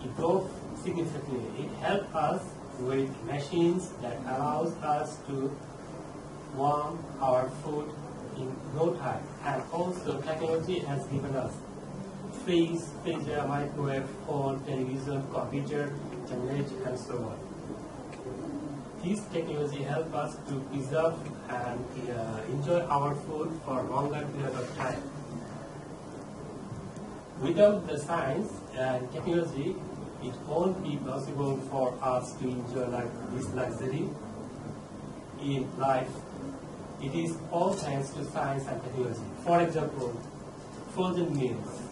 improved significantly. It helped us with machines that allows us to warm our food in no time. And also technology has given us fridge, freezer, microwave, phone, television, computer, internet, and so on. This technology helps us to preserve and enjoy our food for a longer period of time. Without the science and technology, it won't be possible for us to enjoy this luxury in life. It is all thanks to science and technology. For example, frozen meals,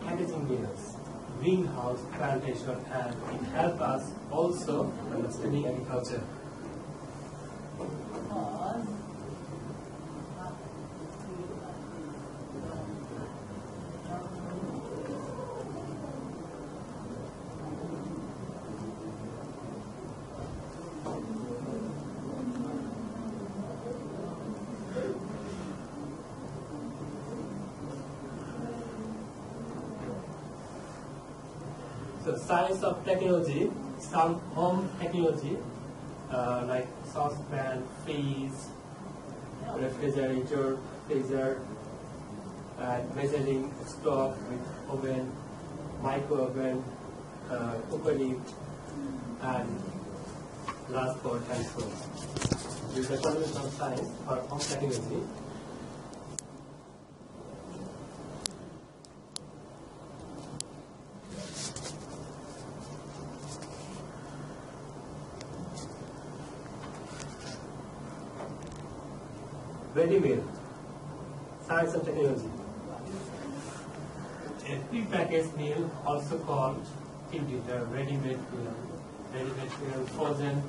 packaging meals, greenhouse plantation, and it helps us also understanding agriculture. So science of technology, some home technology like saucepan, fridge, refrigerator, freezer, and measuring stock with oven, micro oven, cookery, and glass pot, and so on. This is the combination of science for home technology. Ready meal, science and technology. A pre-packaged meal, also called dinner, ready-made meal, frozen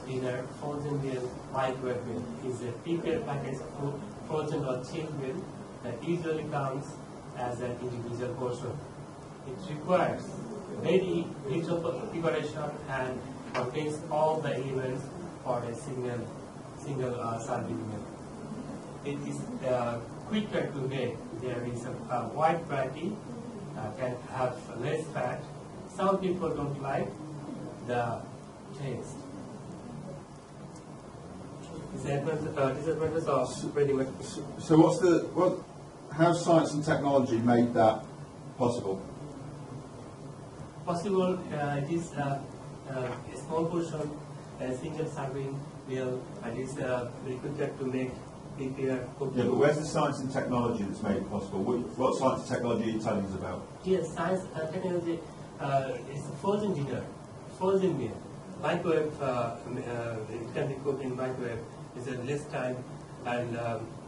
dinner, frozen meal, microwave meal, is a prepared packaged food, frozen or chilled meal that usually comes as an individual portion. It requires very little preparation and contains all the elements for a single serving meal. It is quicker to make. There is a wide variety, can have less fat. Some people don't like the taste. Disadvantages of ready-made. So how science and technology made that possible? Possible, it is a small portion, a single serving meal, and it's very quicker to make. Yeah, but where's the science and technology that's made it possible? What science and technology are you telling us about? Yes, science and technology is frozen dinner, frozen meal. Microwave, it can be cooked in microwave. It's less time and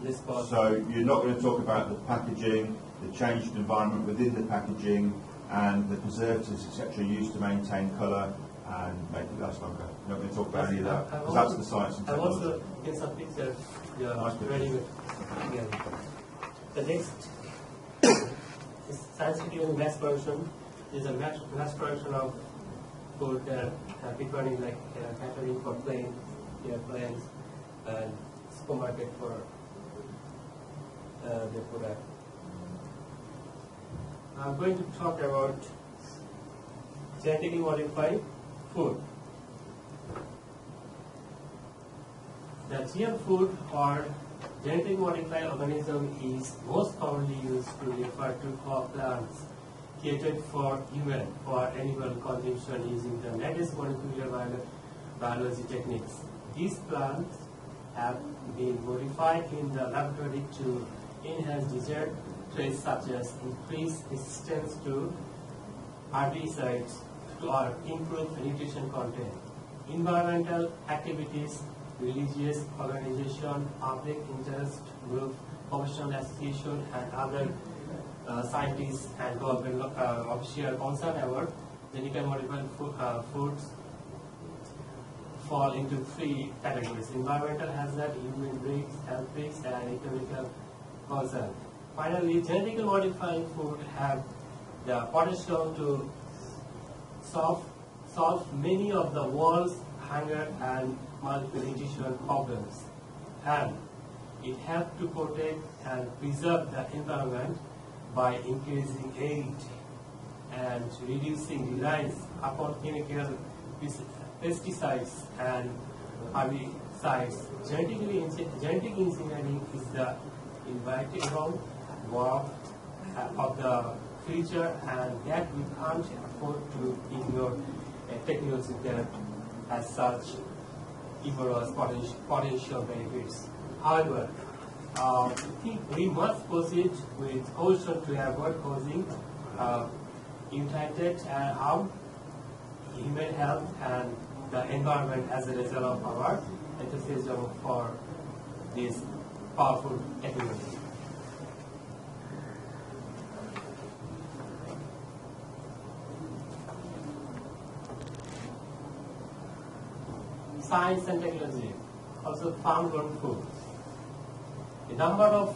less cost. So you're not going to talk about the packaging, the changed environment within the packaging, and the preservatives, etc., used to maintain colour and make it last longer. You're not going to talk about any of that, because that's the science and technology. I also in some pictures. Yeah, ready with. Yeah. The next is scientific mass production. Is a mass production of food preparing like catering for planes, airplanes, and supermarket for the product. I'm going to talk about genetically modified food. The GM food or genetically modified organism is most commonly used to refer to plants created for human or animal consumption using the latest molecular biology techniques. These plants have been modified in the laboratory to enhance desired traits such as increased resistance to herbicides or improve nutrition content. Environmental activities, religious organization, public interest group, professional association, and other scientists and government officials concerned about genetically modified foods fall into three categories: environmental hazard, human risks, health risks, and economical concern. Finally, genetically modified food have the potential to solve many of the world's hunger and malnutrition problems, and it helps to protect and preserve the environment by increasing aid and reducing reliance upon chemical pesticides and herbicides. Genetic engineering is the inevitable work of the future, and that we can't afford to ignore a technology that has such enormous potential benefits. However, I think we must proceed with caution to avoid causing unintended harm to human health and the environment as a result of our enthusiasm for this powerful technology. Science and technology, also farm-grown food. A number of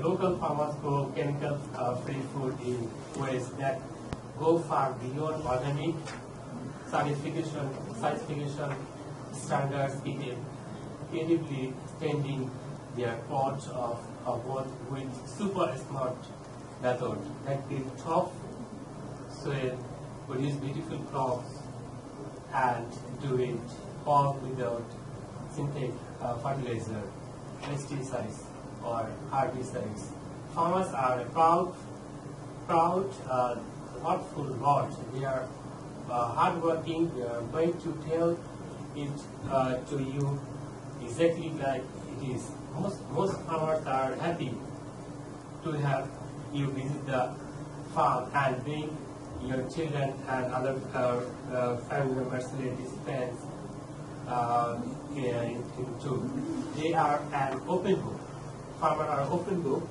local farmers grow chemical-free food in ways that go far beyond organic certification standards, creatively extending their plot of work with super smart methods that build tough soil, produce beautiful crops, and do it all without synthetic fertilizer, pesticides, or herbicides. Farmers are a proud, thoughtful lot. They are hardworking. They are going to tell it to you exactly like it is. Most farmers are happy to have you visit the farm and bring your children and other family members, relatives, friends into. They are an open book. Farmers are open book.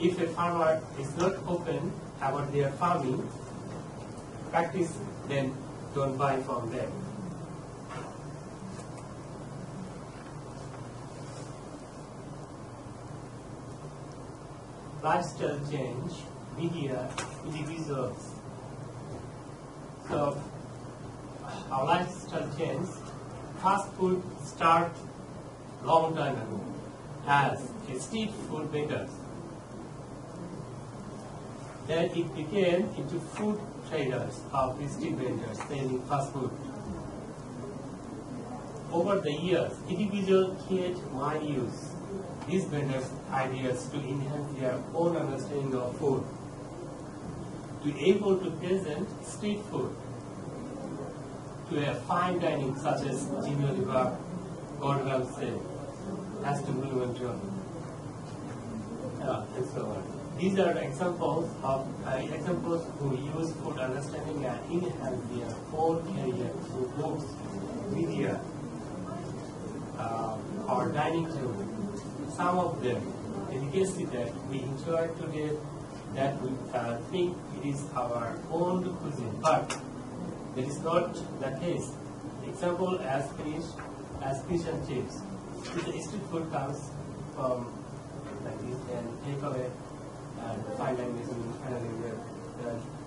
If a farmer is not open about their farming practice, then don't buy from them. Lifestyle change, media, individuals. So, our lifestyle change, fast food started long time ago as a street food vendors. Then it became into food traders of street vendors selling fast food. Over the years, individuals might use these vendors' ideas to enhance their own understanding of food, to be able to present street food to a fine dining such as Genetically, Gordon Ramsay, as to Monumental, and so on. These are examples of who use food understanding and enhance their own career through books, media, or dining table. Some of them, the legacy that we enjoy today, that we think it is our own cuisine, but that is not the case. Example as fish and chips. If the street food comes from like this and take away and fine dining is finally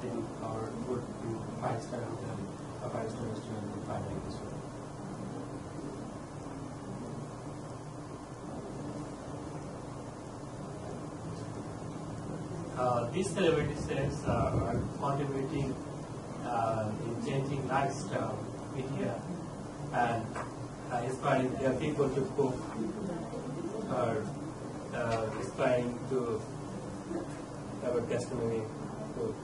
taking our food in 5-star hotel or 5-star restaurant and fine dining restaurant. These celebrity chefs are contributing in changing lifestyle, media, and inspiring their people to cook, or inspiring to have gastronomy food.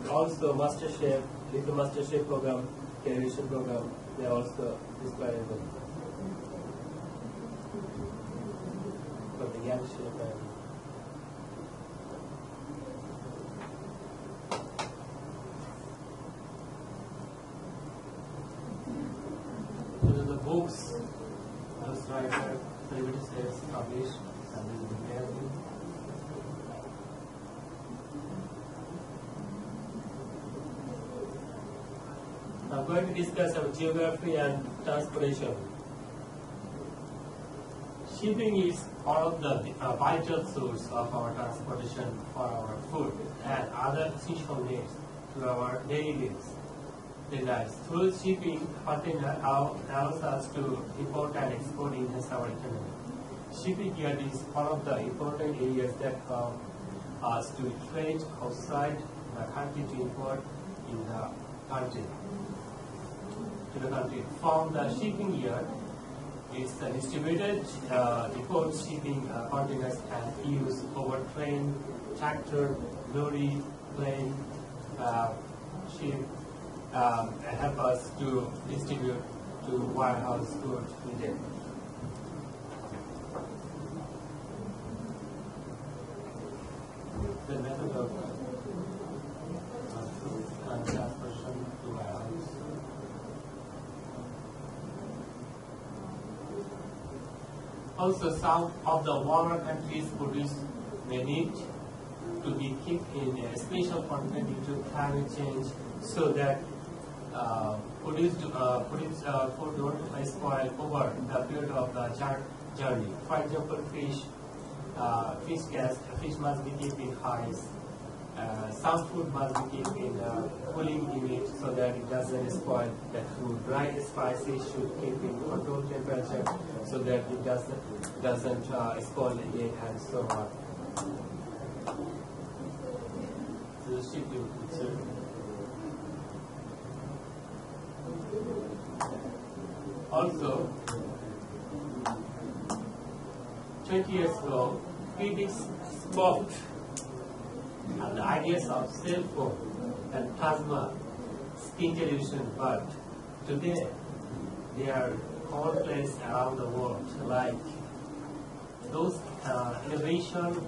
Also, MasterChef, little MasterChef program, television program, they are also inspiring them. For the young chef and books, those writers, celebrity chefs published, and this is the magazine. I'm going to discuss about geography and transportation. Shipping is one of the vital source of our transportation for our food and other essential needs to our daily lives. Through shipping, container allows us to import and export enhance our economy. Shipping here is one of the important areas that us to trade outside the country to import in the country. From the shipping yard, it's distributed import shipping containers and use over train, tractor, lorry, plane, ship, and help us to distribute to warehouse goods needed. The method of transportation to warehouse. Also, some of the warmer countries produce may need to be kept in a special container due to climate change, so that food don't spoil over the period of the journey. For example, fish must be kept in ice. Some food must be kept in a cooling unit so that it doesn't spoil the food. Dry spices should keep in controlled temperature so that it doesn't spoil again, and so on. So the shipping picture. Also, 20 years ago, critics spoke on the ideas of cell phone and plasma skin television, but today they are commonplace around the world, like those innovations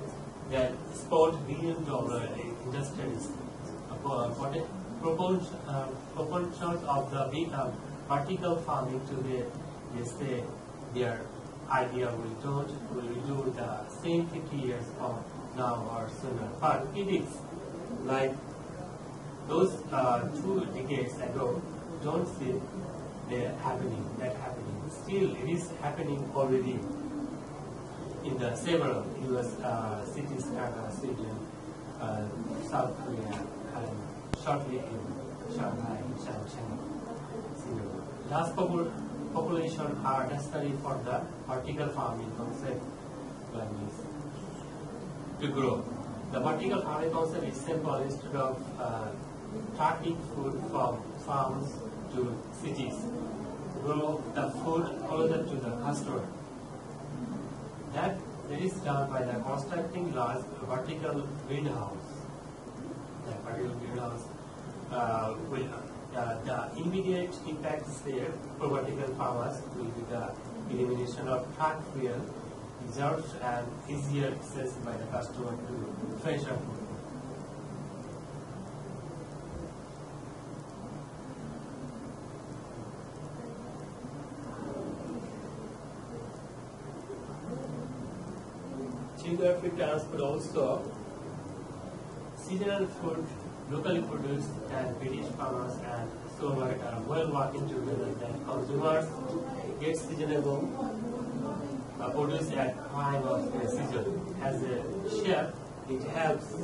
that sport billion-dollar industries. Proponents of the big vertical farming today, they say their idea will do the same 50 years from now or sooner. But critics, like those 2 decades ago, don't see that happening. Still, it is happening already in the several U.S. cities, Canada, Sweden, South Korea, and shortly in Shanghai, Shenzhen, Singapore. Large population are necessary for the vertical farming concept to grow. The vertical farming concept is simple. Instead of tracking food from farms to cities, grow the food closer to the customer. That is done by the constructing large vertical greenhouse. The vertical greenhouse the immediate impact is there for vertical farmers will be the elimination of truck fuel, reserves, and easier access by the customer to fresher food. Geographic transport also. Seasonal food, locally produced, and British farmers and so are well working together that consumers get seasonable produce at time of the season. As a chef, it helps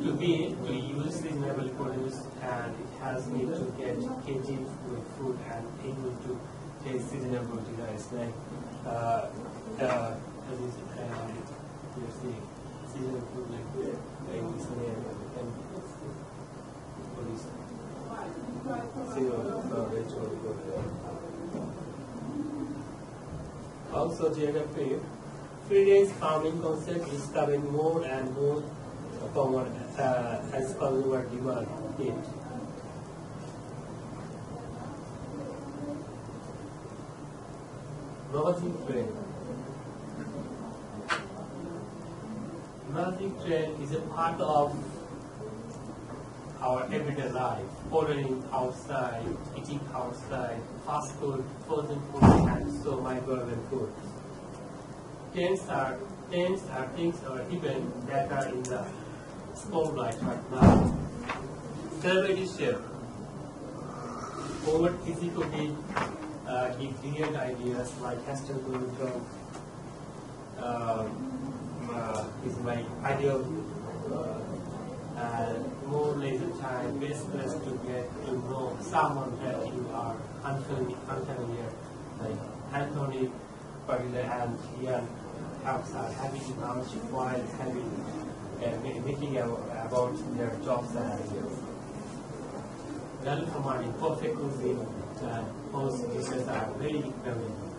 to use seasonable produce, and it helps me to get creative with food and able to taste seasonable delights like you see seasonal food like this and also geography. Free range farming concept is becoming more and more common as consumer demand it. Emerging trade. Emerging trade is a part of our everyday life. Ordering outside, eating outside, fast food, frozen food, and so microwave food. Trends are things or events that are in the spotlight right now. Celebrity chef, over easy cooking, give brilliant ideas like Castle is my ideal more leisure time, best place to get to know someone that you are unfamiliar, like Anthony Padilla and Ian herbs are having lunch while making about their job scenarios. Well commanding perfect cuisine and most dishes are very valuable.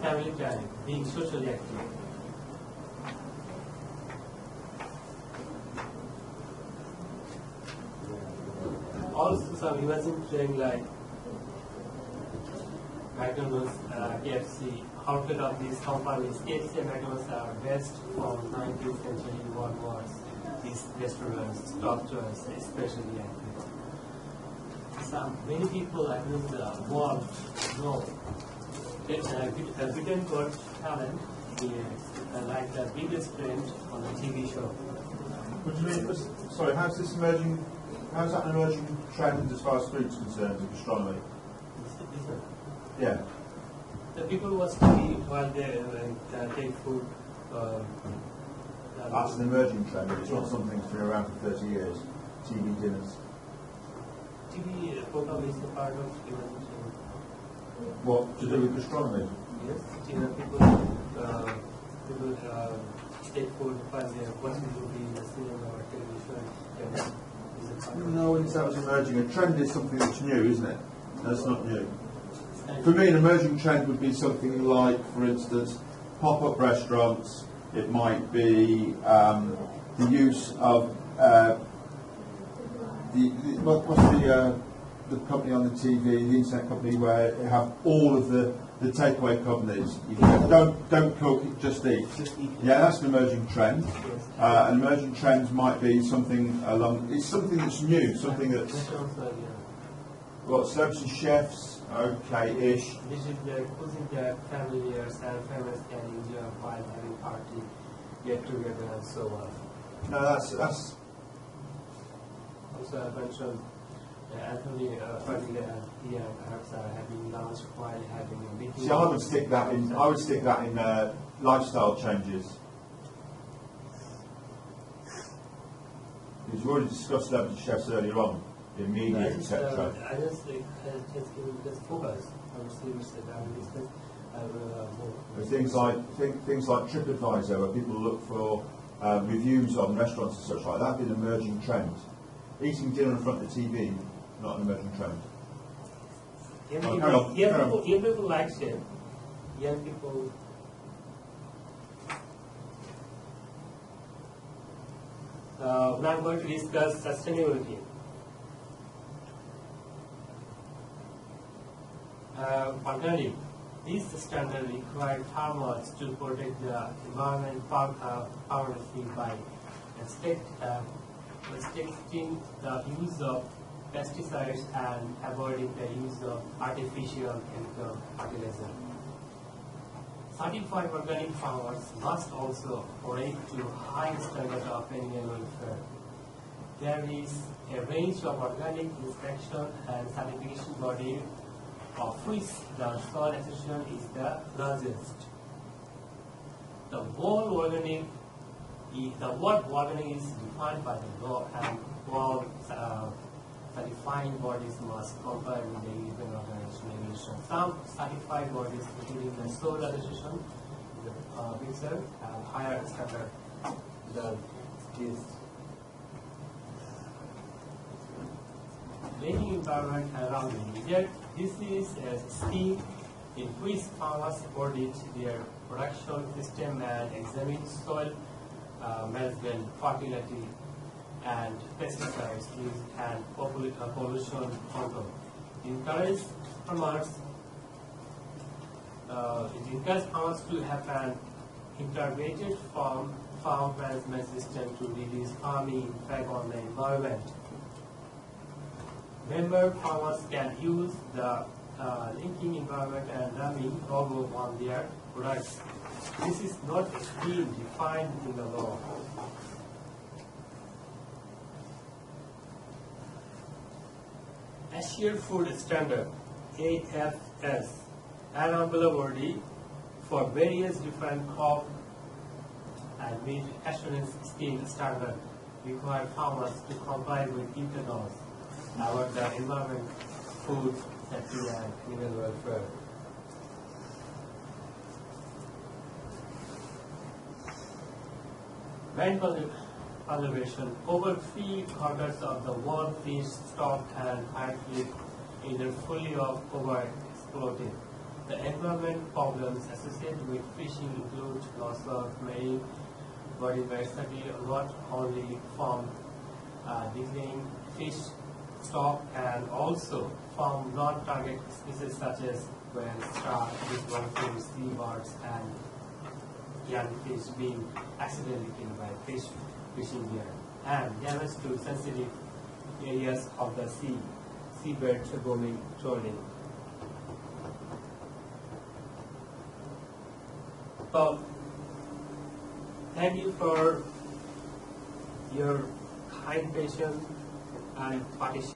Family planning, being socially active. Also some emerging trend like McDonald's, KFC, outlet of these companies, KFC and McDonald's are best from 19th century onwards. These restaurants, doctors, especially active. Many people across the world know that Britain got talent is like the biggest trend on the TV show. What do you mean? Sorry, how's that an emerging trend as far as food's concerned in gastronomy? Yeah. The people watch TV while they take food. That's an emerging trend, but it's not something that's been around for 30 years. TV dinners. TV program is a part of emerging trend. What, to do with gastronomy? Yes, people take food while they're watching TV in the cinema or television. No, when that was emerging. A trend is something that's new, isn't it? That's not new. For me, an emerging trend would be something like, for instance, pop-up restaurants. It might be the use of the company on the TV, the internet company, where you have all of the takeaway companies. You don't cook, just eat. Yeah, that's an emerging trend. An emerging trend might be something along. It's something that's new, something that's. What, celebrity chefs? Okay-ish. This is the cuisine that familiars and families can enjoy while having party, get together and so on. No, that's. Also, I mentioned Anthony Ferdinand and Ian perhaps are having lunch while having a meeting. See, I would stick that in lifestyle changes. Because we already discussed celebrity chefs earlier on, the media, etc. I just just give this focus. I would say that I will discuss. Things like TripAdvisor, where people look for reviews on restaurants and such like that, would be an emerging trend. Eating dinner in front of the TV, not an emerging trend. Young people like it. Young people. Now I'm going to discuss sustainability. Organic. These standards require farmers to protect the environment powerfully by restricting the use of pesticides and avoiding the use of artificial chemical fertilizer. Certified organic farmers must also operate to high standards of animal welfare. There is a range of organic inspection and certification bodies, of which the Soil Association is the largest. The word organic is defined by the law, and all certifying bodies must comply with the European organization regulation. Some certified bodies, including the Soil Association, the itself, have higher standard than this. Making environment around me. This is a scheme in which farmers audit their production system and examine soil management, fertility, and pesticides use and pollution control. It encourages farmers to have an integrated farm management system to reduce farming impact on the environment. Member farmers can use the linking environment and dummy logo on their products. This is not a scheme defined in the law. Assured Food Standard, AFS, an umbrella body for various different crop and meat assurance scheme standard require farmers to comply with laws about the environment, food safety, and animal welfare. Marine conservation. Over 3/4 of the world fish stock and high fleet either fully or overexploited. The environment problems associated with fishing include loss of marine biodiversity, not only from declining fish stock and also from non-target species such as whales, shark, big seabirds, and young fish being accidentally killed by fishing gear, and damage to sensitive areas of the seabed going trawling. So, thank you for your kind patience and participation.